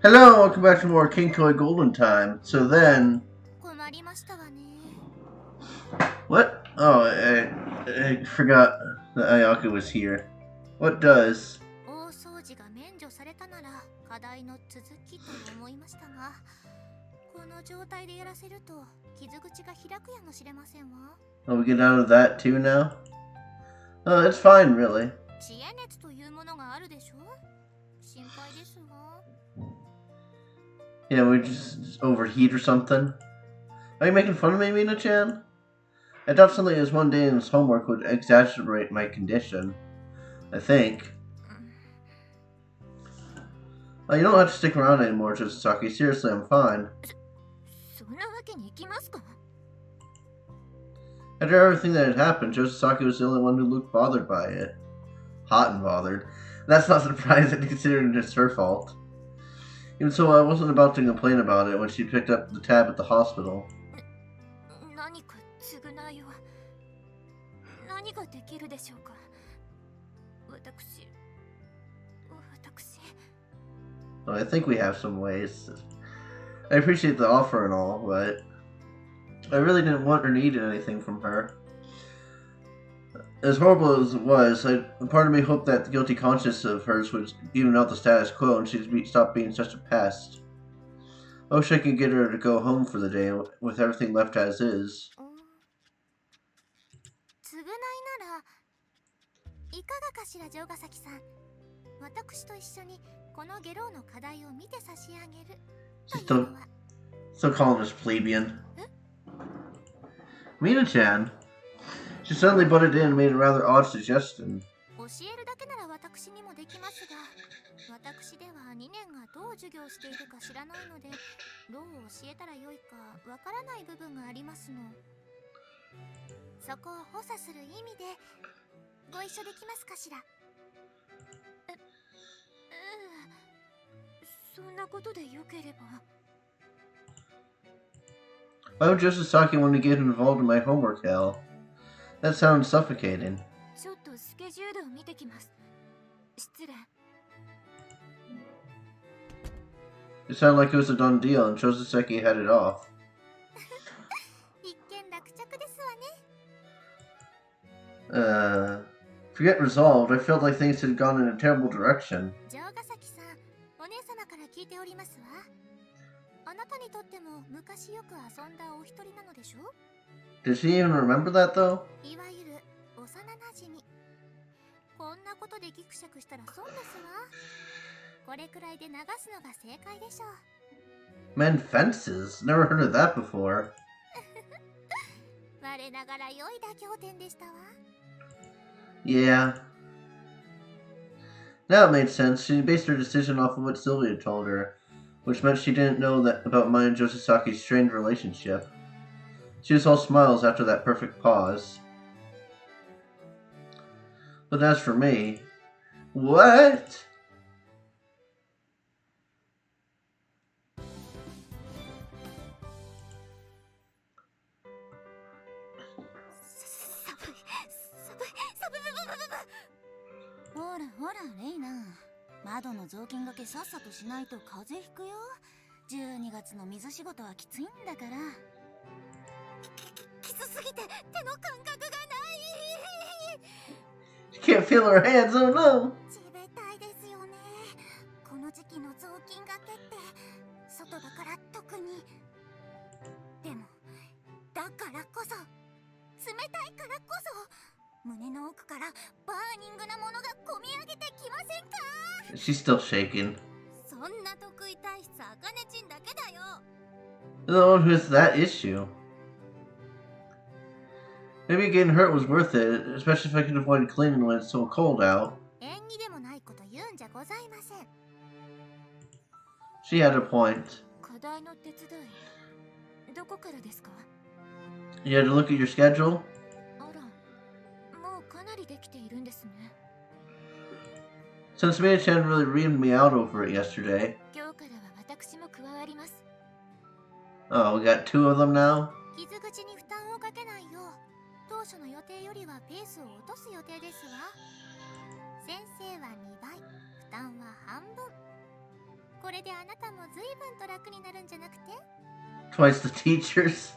Hello, welcome back to more Kinkoi Golden Time. So then, what? Oh, I forgot that Ayaka was here. What does? 大掃除が免除されたなら課題の続きと思いましたが、この状態でやらせると傷口が開くやもしれませんわ。Oh, we get out of that too now? Oh, it's fine, really. 知恵熱というものがあるでしょ。心配ですわ。Yeah, we just overheat or something. Are you making fun of me, Mina-chan? I thought something as mundane as homework would exacerbate my condition. I think. Oh, you don't have to stick around anymore, Josasaki. Seriously, I'm fine. そんなわけにいきますか? After everything that had happened, Josasaki was the only one who looked bothered by it. Hot and bothered. That's not surprising considering it's her fault. Even so, I wasn't about to complain about it when she picked up the tab at the hospital. 何か償いは何ができるでしょうか。私 Well, I think we have some ways. I appreciate the offer and all, but I really didn't want or need anything from her. As horrible as it was, part of me hoped that the guilty conscience of hers would even out the status quo and she'd stop being such a pest. I wish I could get her to go home for the day with everything left as is. 償いならいかがかしら、城ヶ崎さん。私と一緒にこのゲローの課題を見て差し上げる。 Still calling us plebeian. Mina-chan. She suddenly butted in and made a rather odd suggestion. 教えるだけなら私にもできますが、私では2年がどう授業しているか知らないので、どう教えたらよいかわからない部分がありますの。そこを補佐する意味でご一緒できますかしら。そんなことでよければ。 Why would Josasaki want to get involved in my homework, hell? That sounds suffocating. ちょっとスケジュールを見てきます。失礼。 It sounded like it was a done deal and Josasaki headed off. 一見落着ですわね。Forget resolved. I felt like things had gone in a terrible direction. 城ヶ崎さん、お姉様から聞いておりますわ。あなたにとっても昔よく遊んだお一人なのでしょ? Did she even remember that, though? いわゆる幼なじみ。こんなことでギクシャクしたら損ですわ。これくらいで流すのが正解でしょう。 Men fences? Never heard of that before. 我ながら良い妥協点でしたわ。 Yeah. Now it made sense. She based her decision off of what Sylvia told her, which meant she didn't know that about mine and Josasaki's strained relationship. She was all smiles after that perfect pause. But as for me... What?! Hora, Reina. 窓の雑巾がけさっさとしないと風邪ひくよ。12月の水仕事はきついんだから。きつすぎて手の感覚がない。 She can't feel her hands, oh no! 冷たいですよね。この時期の雑巾がけって外だから特に。でもだからこそ、冷たいからこそ、胸の奥からバーニングなものがこみ上げてきませんか? She's still shaking. そんな得意体質あかねちんだけだよ。 The one who has that issue. Maybe getting hurt was worth it, especially if I could avoid cleaning when it's so cold out. 縁起でもないこと言うんじゃございません。 She had a point. 課題の手伝い、どこからですか? You had to look at your schedule? あら、もうかなりできているんですね。 Since Mina-chan really reamed me out over it yesterday. 今日からは私も加わります。 Oh, we got two of them now? 傷口に負担をかけないよう、当初の予定よりはペースを落とす予定ですわ。先生は2倍、負担は半分。これであなたも随分と楽になるんじゃなくて？ Twice the teachers.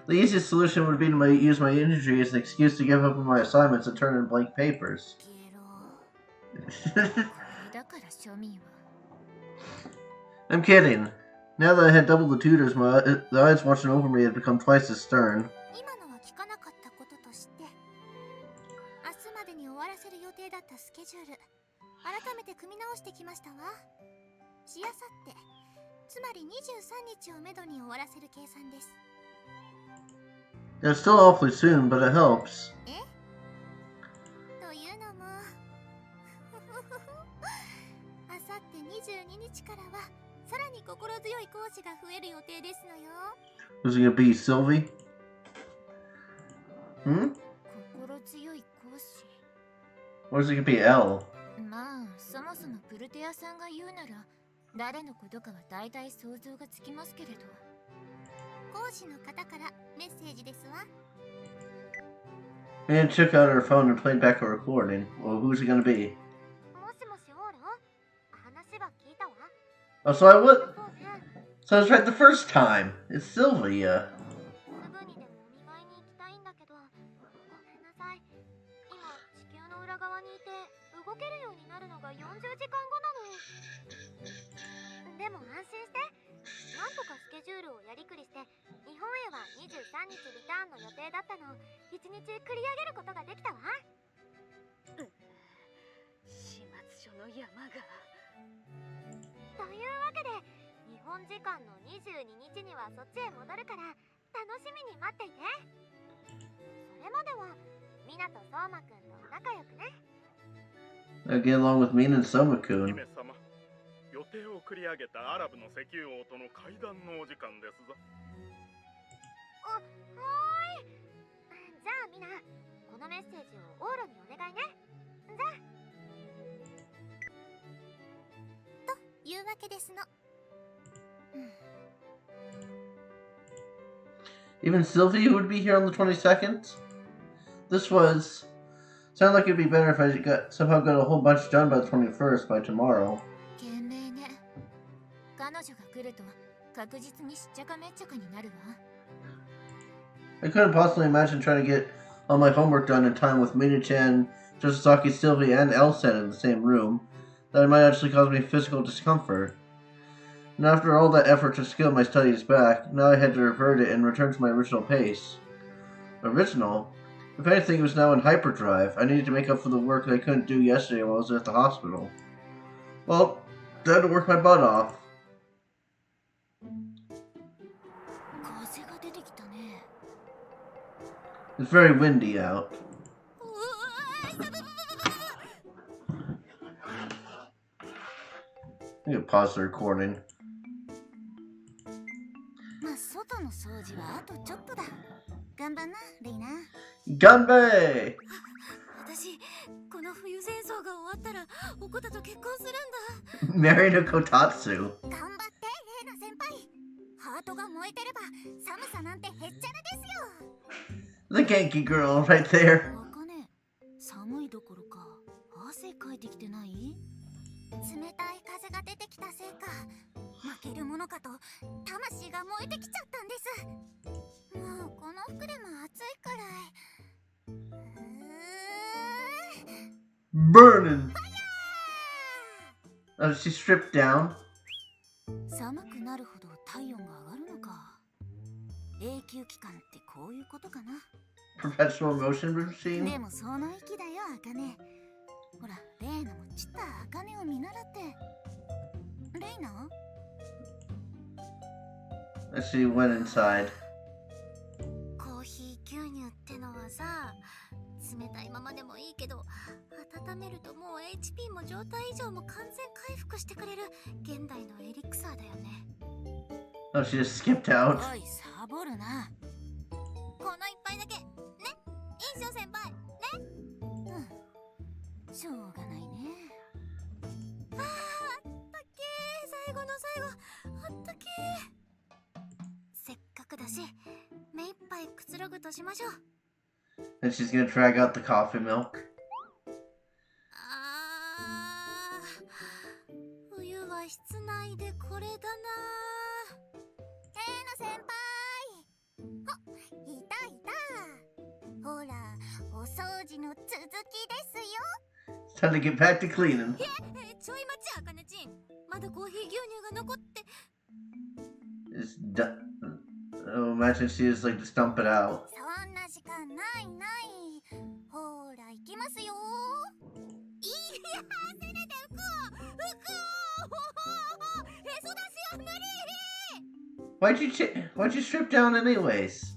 The easiest solution would be to use my injury as an excuse to give up on my assignments and turn in blank papers. I'm kidding. Now that I had double the tutors, the eyes watching over me had become twice as stern. 今のは聞かなかったこととして、明日までに終わらせる予定だったスケジュール、改めて組み直してきましたわ。しあさって、つまり23日をめどに終わらせる計算です。It's still awfully soon, but it helps. え？というのも、あさって22日からはさらに心強い講師が増える予定ですのよ。Who's it gonna be, Sylvie? Hmm? 心強い講師。Or is it gonna be L? まあ、そもそもプルテアさんが言うなら、誰のことかは大体想像がつきますけれど。講師の方からメッセージですわ。Anne took out her phone and played back a recording. Well, who's it gonna be? もしもしオーラ？話は聞いたわ。Oh, so I would. So I was right the first time. It's Sylvia. すぐにでもお見舞いに行きたいんだけど、ごめんなさい。今地球の裏側にいて動けるようになるのが40時間後なの。でも安心して。なんとかスケジュールをやりくりして、日本へは23日リターンの予定だったのを1日繰り上げることができたわ。始末書の山が。というわけで、日本時間の22日にはそっちへ戻るから楽しみに待っていて。それまではミナとソーマくんと仲良くね。I get along with Mina and Soma-kun. 予定を繰り上げたアラブの石油王との会談のお時間ですぞ。はーい。じゃあみんな、このメッセージをオーロにお願いね。じゃあ。というわけですの。Even Sylvia would be here on the 22nd? This was... Sounded like it'd be better if I somehow got a whole bunch done by the 21st, by tomorrow. 彼女が来ると確実にしっちゃかめっちゃかになるわ。I couldn't possibly imagine trying to get all my homework done in time with Mina-chan, Josasaki, Sylvia, and Elsen in the same room. That might actually cause me physical discomfort. And after all that effort to scale my studies back, now I had to revert it and return to my original pace. Original? If anything, it was now in hyperdrive. I needed to make up for the work that I couldn't do yesterday while I was at the hospital. Well, time to work my butt off. It's very windy out. I'm gonna pause the recording. まあ、外の掃除はあとちょっとだ。頑張んな、レイナ。頑張れ！私、この冬戦争が終わったら、おこたと結婚するんだ。Marry no Kotatsu. 頑張って、レイナ先輩。ハートが燃えてれば、寒さなんてへっちゃらですよ。The Genki girl right there. 寒いどころか汗かいてきてない？冷たい風が出てきたせいか、負けるものかと魂が燃えてきちゃったんです。もうこの服でも暑いくらい。Burning. She stripped down. 寒くなるほど体温が上がるのか。永久期間ってこういうことかな。Perpetual motion routine? でもその息だよ、アカネ。ほら、レイナもちったアカネを見習って。レイナ？ She went inside. コーヒー牛乳ってのはさ、冷たいままでもいいけど、温めるともう HP も状態異常も完全回復してくれる現代のエリクサーだよね。Oh, she just skipped out. おい、サボるな。この一杯だけ、ね、いいしょ先輩、ね。うん、しょうがないね。あったけー、最後の最後、あったけー。せっかくだし、目いっぱいくつろぐとしましょう。And she's gonna drag out the coffee milk. 冬は室内でこれだな。先輩。あ、いたいた。ほら、お掃除の続きですよ。It's time to get back to cleaning. ちょい待ち、あかねちん。まだコーヒー牛乳が残って。It's done. Oh, imagine she just like to stump it out. そんな時間ないない。ほら、行きますよ。いや、せめて服をへそ出しは無理。 Why'd you strip down anyways?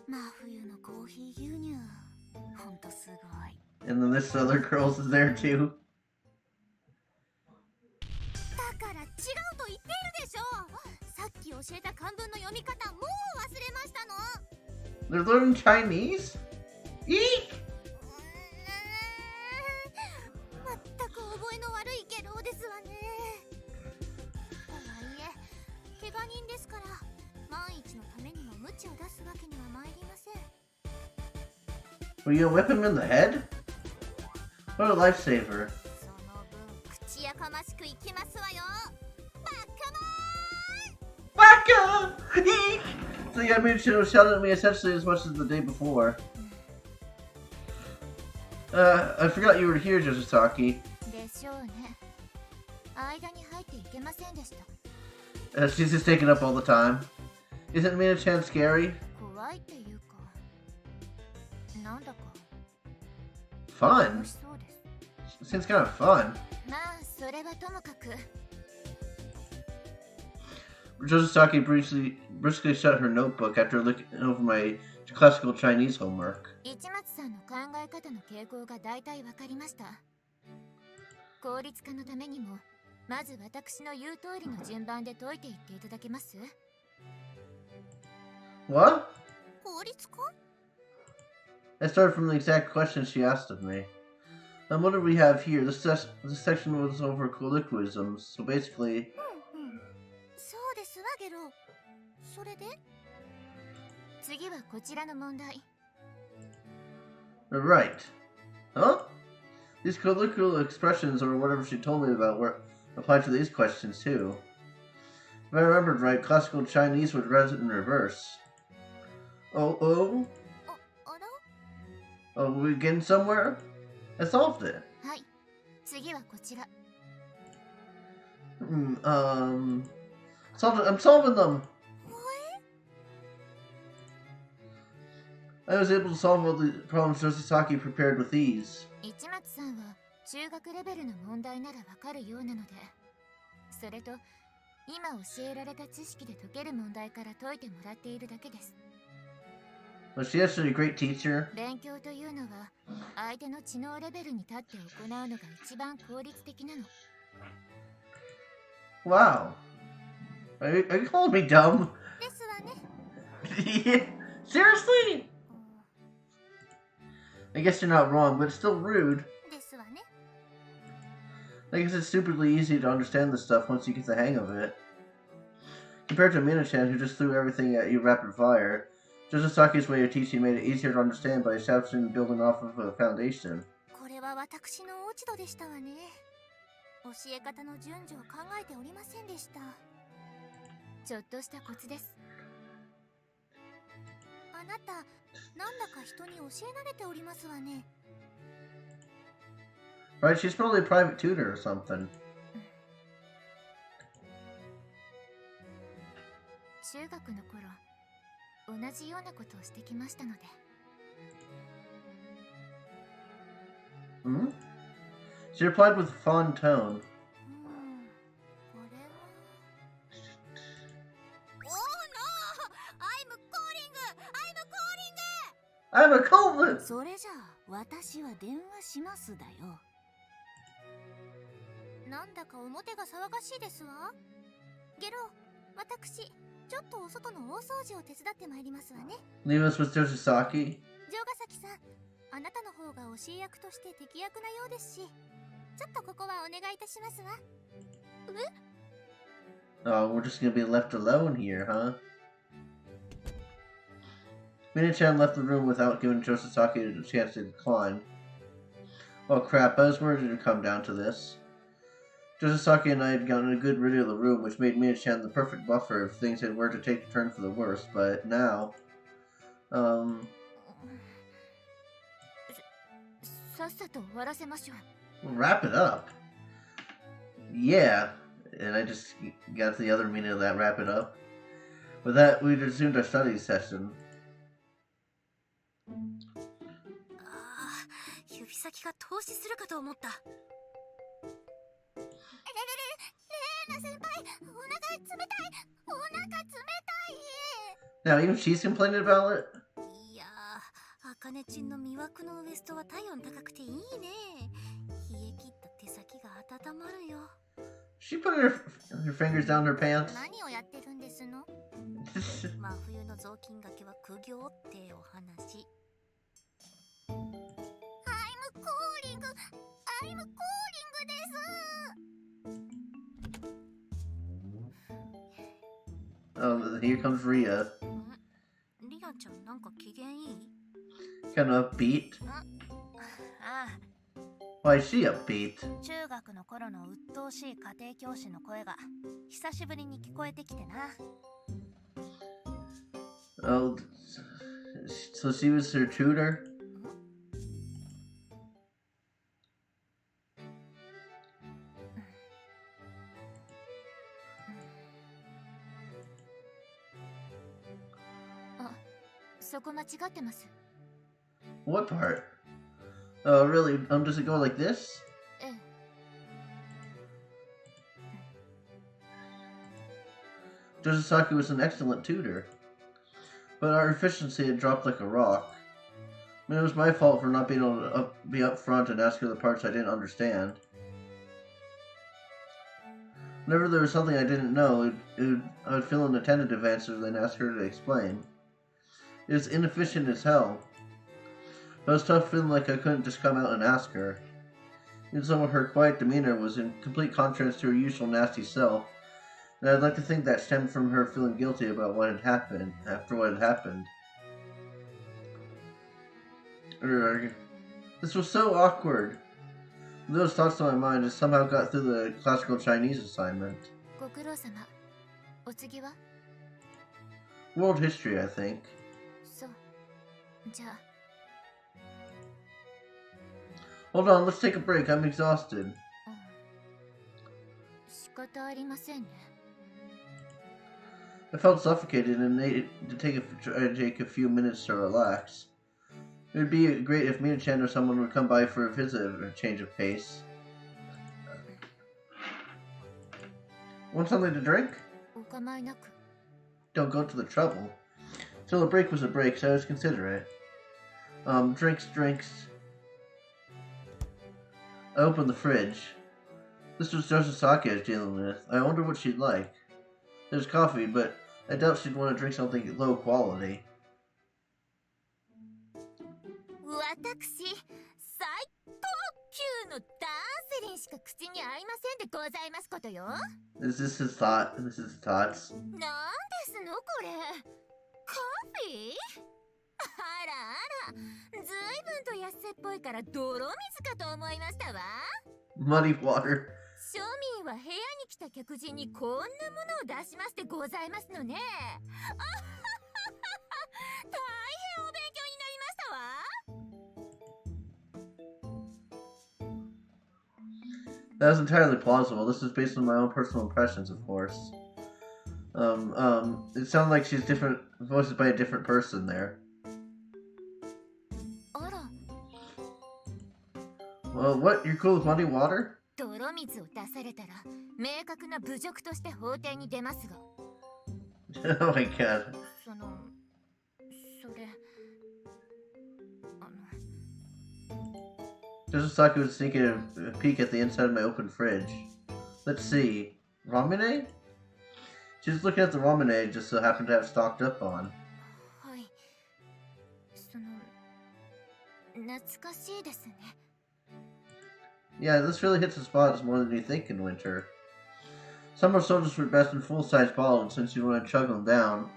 真冬のコーヒー牛乳、ほんとすごい。 And then this other girl's is there too. だから違うと言っているでしょ。さっき教えた漢文の読み方もう忘れましたの。 They're learning Chinese? Eek! まったく覚えの悪い下郎ですわね。とはいえ怪我人ですから、万一のためにも無知を出すわけには参りません。 Were you gonna whip him in the head? What a lifesaver. その分口やかましくいきますわよ。Baka! Eek! So yeah, I mean, she was shouting at me essentially as much as the day before. I forgot you were here, Joshisaki. でしょうね。間に入っていけませんでした。She's just taking up all the time. Isn't Mina-chan scary? 怖いっていうか、なんだか Fun? 楽しそうです。 Seems kind of fun. まあそれはともかく。 Joshisaki briskly shut her notebook after looking over my classical Chinese homework. 市松さんの考え方の傾向が大体わかりました。効率化のためにも、まず私の言う通りの順番で解いていっていただけます？ What? 効率化？ I started from the exact question she asked of me. What do we have here? This section was over colloquialisms, so basically... そうですわゲロ。それで？次はこちらの問題。 Right. Huh? These colloquial expressions or whatever she told me about were applied to these questions too. If I remembered right, classical Chinese was read in reverse. Oh? あら？ Oh, we getting somewhere? I solved it. はい。次はこちら。 I'm solving them! I was able to solve all the problems Joshisaki prepared with ease. 市松さんは中学レベルの問題ならわかるようなので、それと今教えられた知識で解ける問題から解いてもらっているだけです。 Was she actually a great teacher? 勉強というのは相手の知能レベルに立って行うのが一番効率的なの。 Wow. Are you calling me dumb? ですわね。 Yeah. Seriously? I guess you're not wrong, but it's still rude. ですわね。 I guess it's stupidly easy to understand this stuff once you get the hang of it. Compared to Mina-chan, who just threw everything at you rapid fire, Joshisaki's way of teaching made it easier to understand by establishing and building off of a foundation. これは私の落ち度でしたわね。教え方の順序を考えておりませんでした。ちょっとしたコツです。あなた、なんだか人に教えられておりますわね。 Right, she's probably a private tutor or something. 中学の頃、同じようなことをしてきましたので。 Hmm? She replied with a fond tone. これは。Oh no! I'm calling! I'm calling! I'm a cold! それじゃあ私は電話しますだよ。なんだか表が騒がしいですわ。ゲロ、私ちょっとお外の大掃除を手伝ってまいりますわね。 Leave us with Joshisaki. 城ヶ崎さん、あなたの方が教え役として適役なようですし、ちょっとここはお願いいたしますわ。Oh, we're just gonna be left alone here, huh? Mina-chan left the room without giving Joshisaki a chance to decline. Oh crap, I was worried it would come down to this. Josasaki and I had gotten a good rid of the room, which made Mina-chan the perfect buffer if things were to take a turn for the worse, but now... wrap it up. Yeah, and I just got to the other meaning of that, wrap it up. With that, we resumed our study session. 指先が透視するかと思った。レーナ先輩、お腹冷たい。お腹冷たい。 Now, even she's complaining about it? いやー、あかねちんの魅惑のウエストは体温高くていいね。冷え切った手先が温まるよ。 She put her fingers down her pants. 何をやってるんですの？真冬の雑巾がけは苦行ってお話。I'm calling です。Oh, here comes Rhea. リアちゃんなんか機嫌いい？ Kind of upbeat. ああ。 Why is she upbeat? 中学の頃の鬱陶しい家庭教師の声が久しぶりに聞こえてきてな。 Oh, so she was her tutor? あ、そこ間違ってます。 What part? Oh, really? Does it go like this? ええ。 Josasaki was an excellent tutor, but our efficiency had dropped like a rock. I mean, it was my fault for not being able to be up front and ask her the parts I didn't understand. Whenever there was something I didn't know, I would fill in the tentative answers and then ask her to explain. It was inefficient as hell. But it was tough feeling like I couldn't just come out and ask her. Even some of her quiet demeanor was in complete contrast to her usual nasty self, and I'd like to think that stemmed from her feeling guilty about what had happened, after what had happened. This was so awkward. Those thoughts in my mind just somehow got through the classical Chinese assignment. ご苦労様。お次は？ World history, I think. そう。じゃあ。 Hold on, let's take a break. I'm exhausted. 仕方ありませんね。 I felt suffocated and needed to take a few minutes to relax. It would be great if Mina-chan or someone would come by for a visit or a change of pace. Want something to drink? お構いなく。 Don't go to the trouble. Still, a break was a break, so I was considerate. Drinks. I opened the fridge. This was Josasaki I was dealing with. I wonder what she'd like. There's coffee, but I doubt she'd want to drink something low quality. 私、最高級のダンセリンしか口に合いませんでございますことよ。 Is this his thought? This is his thoughts. なんですのこれ？カフィー？あらあら、ずいぶんと安っぽいから泥水かと思いましたわ。 Muddy water. 庶民は部屋に来た客人にこんなものを出しましてございますのね。あははは大変お勉強になりましたわ。 That was entirely plausible. This is based on my own personal impressions, of course. It sounded like she's different, voiced by a different person there. あら。 Well, what? You're cool with muddy water? 泥水を出されたら明確な侮辱として法廷に出ますが。 Oh my god. それ。 Josasaki was sneaking a peek at the inside of my open fridge. Let's see. Ramune? She was looking at the ramune I just so happened to have stocked up on. はい。懐かしいですね。 Yeah, this really hits the spot more than you think in winter. Summer sodas were best in full-size bottles since you want to chug them down,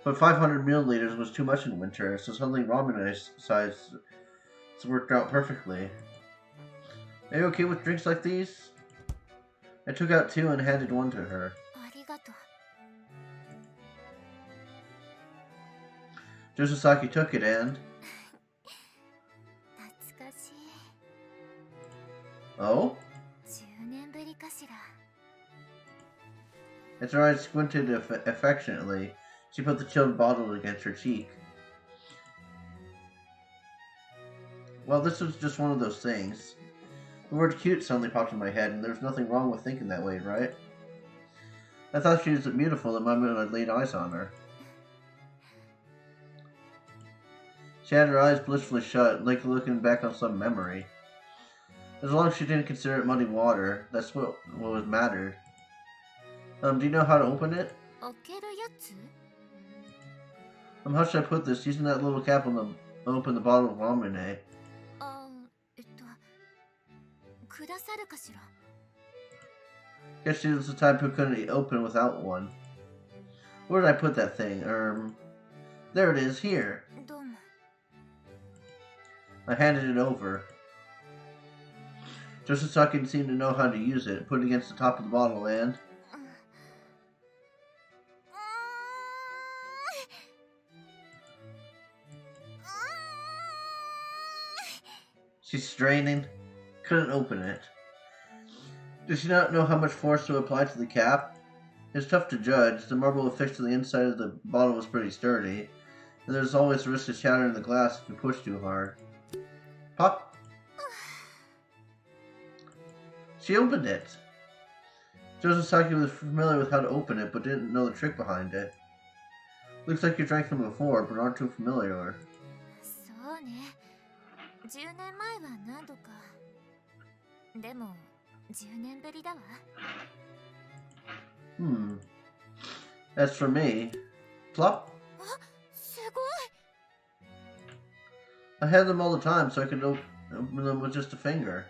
but 500 milliliters was too much in winter, so something ramen size worked out perfectly. Are you okay with drinks like these? I took out 2 and handed 1 to her. ありがとう。 Josasaki took it and... 懐かしい。 Oh? 10年ぶりかしら。 As her eyes squinted affectionately, she put the chilled bottle against her cheek. Well, this was just one of those things. The word cute suddenly popped in my head, and there was nothing wrong with thinking that way, right? I thought she was beautiful the moment I laid eyes on her. She had her eyes blissfully shut, like looking back on some memory. As long as she didn't consider it muddy water, that's what mattered. Do you know how to open it? 開けるやつ? How should I put this? Using that little cap on the open the bottle of ramen. くださるかしら? Guess she was the type who couldn't open without one. Where did I put that thing? There it is, here. どうも。 I handed it over. Josasaki seemed to know how to use it, put it against the top of the bottle and... She's straining. Couldn't open it. Did she not know how much force to apply to the cap? It's tough to judge. The marble affixed to the inside of the bottle was pretty sturdy, and there's always the risk of shattering the glass if you push too hard. Pop! She opened it! Josasaki was familiar with how to open it, but didn't know the trick behind it. Looks like you drank them before, but aren't too familiar. そうね。10年前は何度か。でも、10年ぶりだわ。As for me, plop. あ、すごい。 I had them all the time, so I could open them with just a finger.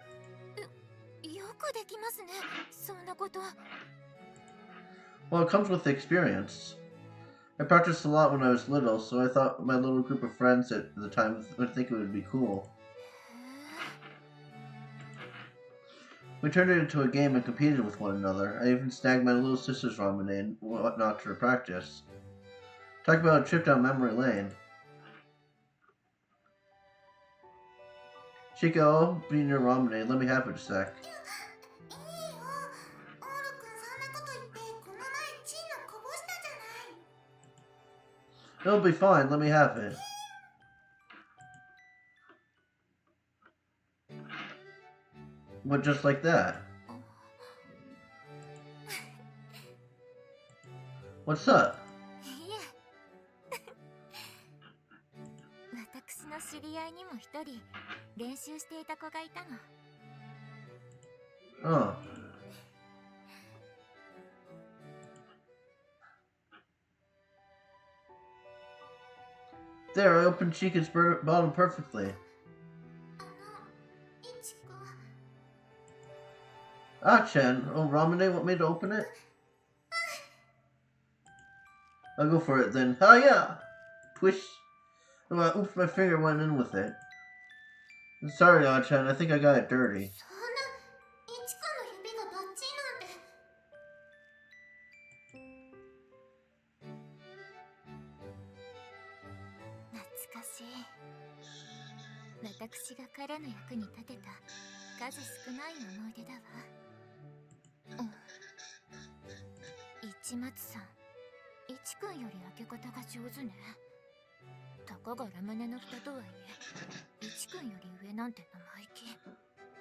よくできますね。そんなこと。 Well, it comes with experience. I practiced a lot when I was little, so I thought my little group of friends at the time would think it would be cool. We turned it into a game and competed with one another. I even snagged my little sister's ramen and whatnot to practice. Talk about a trip down memory lane. Chico, being your ramen, let me have it a sec. It'll be fine, let me have it. But just like that. What's up? いえ。私の知り合いにも一人練習していた子がいたの。 Oh. There, I opened Chica's bottle perfectly. Ah-chan, oh, Ramune want me to open it? I'll go for it then. Hiya! Twish. Oh, oops, my finger went in with it. I'm sorry, Ah-chan, I think I got it dirty. そんな、いちかの指がバッチリなんて。懐かしい。私が彼の役に立てた数少ない思い出だわ。市松さん、いちくんより開け方が上手ね。たかがラムネの蓋とはいえ、いちくんより上なんて生意気。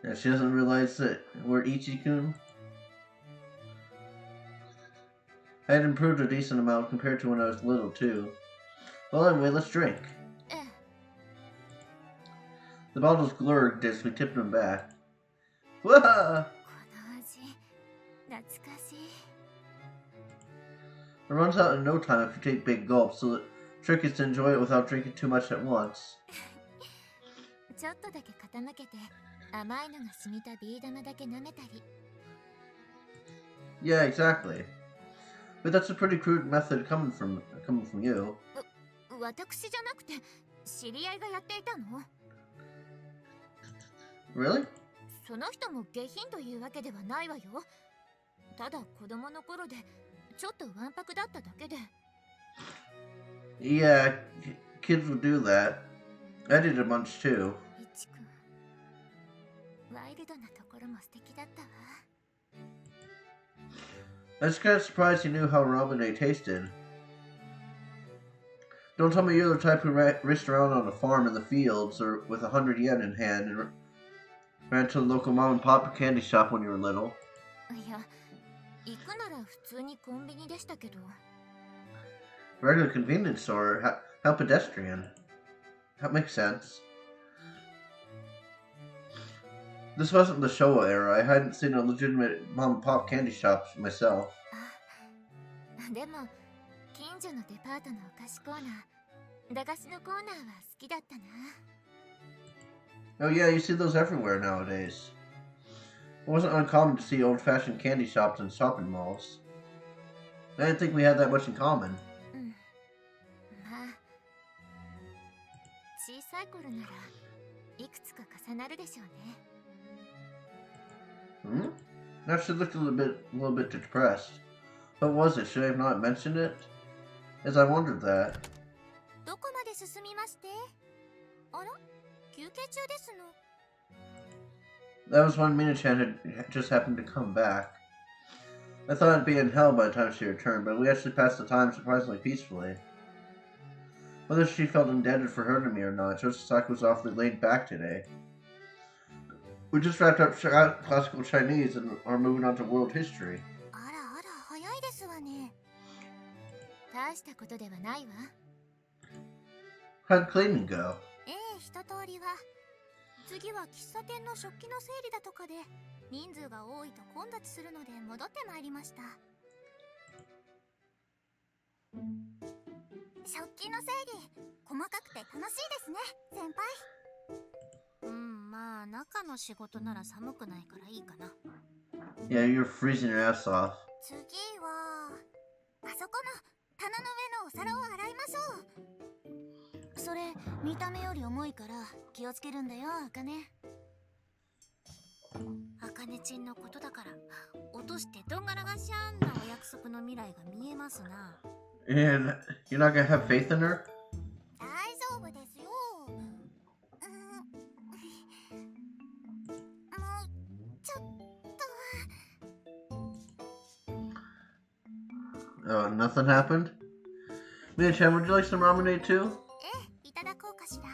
Yeah, she doesn't realize that we're Ichi-kun. I had improved a decent amount compared to when I was little, too. Well, anyway, let's drink. The bottles glurged as we tipped them back. Whoa! この味、懐かしい。 It runs out in no time if you take big gulps, so the trick is to enjoy it without drinking too much at once. ちょっとだけ傾けて甘いのが染みたビー玉だけ舐めたり。 Yeah, exactly. But that's a pretty crude method coming from you. 私じゃなくて知り合いがやっていたの？ Really? そその人も下品というわけではないわよ。ただ子供の頃でちょっとわんぱくだっただけで。Yeah, kids will do that. I did a bunch too. いちくん、ワイルドなところも素敵だったわ。I was kind of surprised he knew how ramen tasted. Don't tell me you're the type who raced around on a farm in the fields or with 100 yen in hand and ran to the local mom and pop candy shop when you were little. いや、行くなら普通にコンビニでしたけど。Regular convenience store? How pedestrian. That makes sense. This wasn't the Showa era. I hadn't seen a legitimate mom and pop candy shop myself. あ、でも近所のデパートのお菓子コーナー、駄菓子のコーナーは好きだったな。Oh yeah, you see those everywhere nowadays. It wasn't uncommon to see old-fashioned candy shops in shopping malls. I didn't think we had that much in common. うん。まあ、小さい頃ならいくつか重なるでしょうね。Hmm? Now she looked a little bit depressed. What was it? Should I have not mentioned it? As I wondered that. どこまで進みまして？あら？休憩中ですの。That was when Mina-chan had just happened to come back. I thought I'd be in hell by the time she returned, but we actually passed the time surprisingly peacefully. Whether she felt indebted for hurting me or not, Josaki was awfully laid back today. We just wrapped up classical Chinese and are moving on to world history. あらあら、早いですわね。大したことではないわ。How'd cleaning go? ええ、一通りは。次は喫茶店の食器の整理だとかで、人数が多いと混雑するので戻ってまいりました。食器の整理、細かくて楽しいですね、先輩。まあ中の仕事なら寒くないからいいかな。Yeah, you're freezing your ass off. 次はあそこの棚の上のお皿を洗いましょう。それ見た目より重いから気をつけるんだよ、あかね。あかねちんのことだから落としてどんがらがしゃんなお約束の未来が見えますな。 And you're not gonna have faith in her? 大丈夫ですよ。もうちょっと。 Oh, nothing happened? Mina-chan, would you like some ramen too? ええ、いただこうかしら。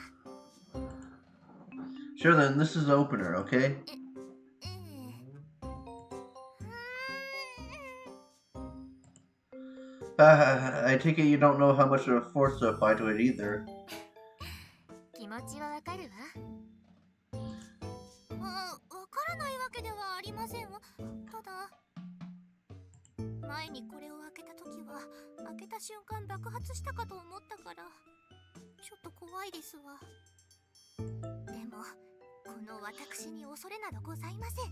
Sure then, this is the opener, okay? ええ。I take it you don't know how much of a force to apply to it either. 気持ちはわかるわ。わからないわけではありませんわ。ただ前にこれを開けた時は開けた瞬間爆発したかと思ったからちょっと怖いですわ。でもこの私に恐れなどございません。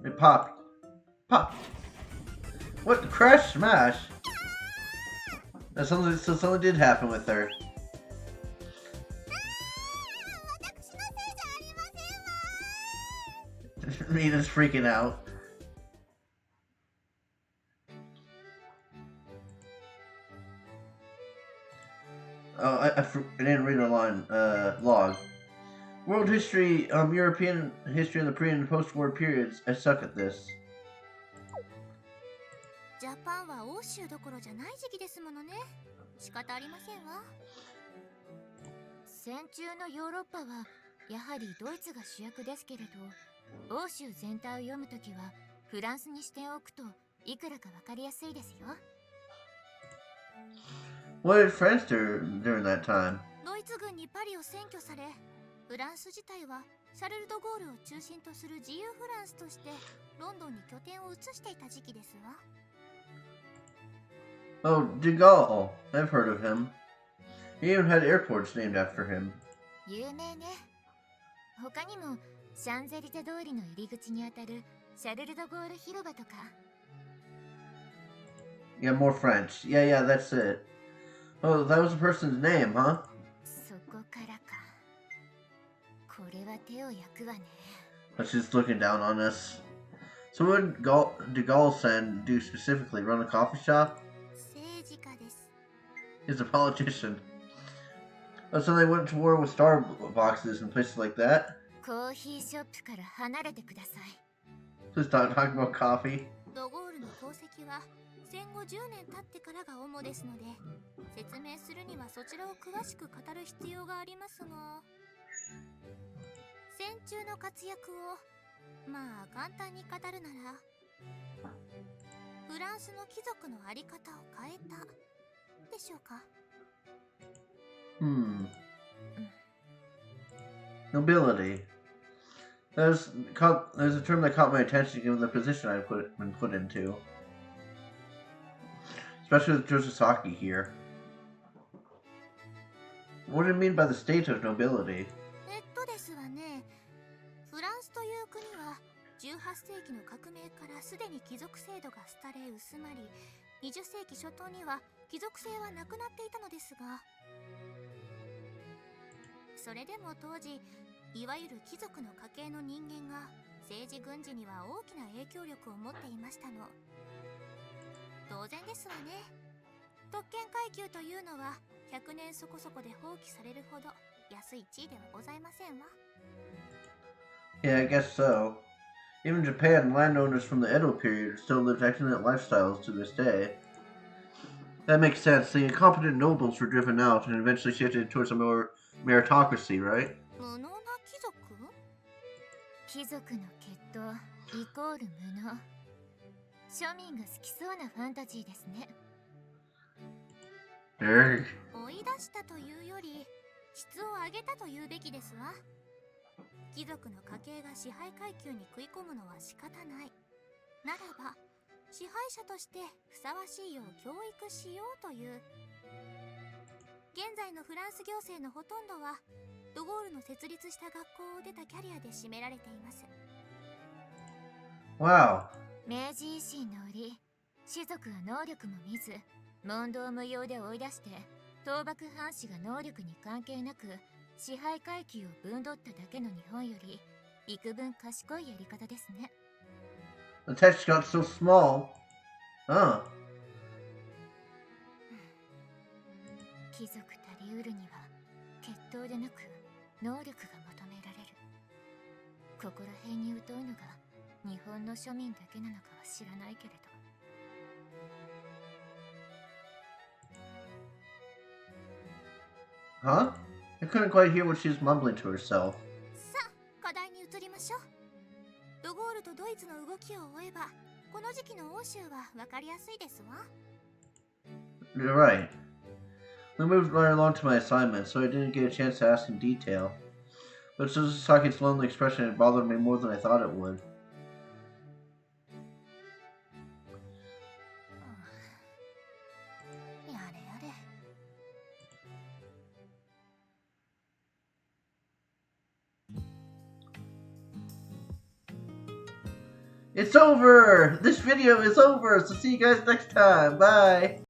It popped. Pop. What? Crash smash? Something did happen with her. 私のせいじゃありませんわ。 Mina's freaking out. Oh, I didn't read the line. Log. World history, European history in the pre- and post-war periods. I suck at this. ジャパンは欧州どころじゃない時期ですものね。仕方ありませんわ。戦中のヨーロッパはやはりドイツが主役ですけれど、欧州全体を読むときはフランスに視点を置くといくらかわかりやすいですよ。 What did France do during that time? ドイツ軍にパリを占拠され、フランス自体はシャルル・ド・ゴールを中心とする自由フランスとしてロンドンに拠点を移していた時期ですわ。 Oh, de Gaulle. I've heard of him. He even had airports named after him. 有名ね。他にもシャンゼリゼ通りの入り口にあたるシャルル・ド・ゴール広場とか。 Yeah, more French. Yeah, that's it. Oh, that was the person's name, huh? そこからか。これは手を焼くわね。 But she's looking down on us. So what did Gall-san do specifically? Run a coffee shop? 政治家です。 He's a politician. Oh, so they went to war with Starbucks and places like that? コーヒーショップから離れてください。 Please stop talking about coffee. ドゴールの功績は戦後10年経ってからが主ですので、説明するにはそちらを詳しく語る必要がありますが、戦中の活躍をまあ簡単に語るなら、フランスの貴族のあり方を変えたでしょうか。Nobility. There's a term that caught my attention given the position I've been put into. Especially with Joshisaki here. What do you mean by the state of nobility? ですわね。フランスという国は18世紀の革命からすでに貴族制度が廃れ薄まり、20世紀初頭には貴族制はなくなっていたのですが、それでも当時いわゆる貴族の家系の人間が政治軍事には大きな影響力を持っていましたの。当然ですわね。特権階級というのは100年そこそこで放棄されるほど安い地位ではございませんわ。 Yeah, I guess so. Even Japan, landowners from the Edo period still lived excellent lifestyles to this day. That makes sense. The incompetent nobles were driven out and eventually shifted towards a more meritocracy, right? 無能な貴族？貴族の血統イコール無能。庶民が好きそうなファンタジーですね。追い出したというより質を上げたというべきですわ。貴族の家系が支配階級に食い込むのは仕方ない。ならば支配者としてふさわしいよう教育しようという。現在のフランス行政のほとんどはドゴールの設立した学校を出たキャリアで占められています。 Wow. 明治維新の折、士族は能力も見ず問答無用で追い出して、倒幕藩士が能力に関係なく支配階級を分取っただけの日本より幾分賢いやり方ですね。 The text got so small. 貴族たりうるには血統でなく能力が求められる。ここら辺に疎いのが日本の庶民だけなのかは知らないけれど。 Huh? I couldn't quite hear what she was mumbling to herself. さあ、課題に移りましょう。ドゴールとドイツの動きを追えば、この時期の欧州は分かりやすいですわ。 You're right. We moved right along to my assignment, so I didn't get a chance to ask in detail. But Suzusaki's lonely expression had bothered me more than I thought it would. It's over! This video is over, so see you guys next time. Bye!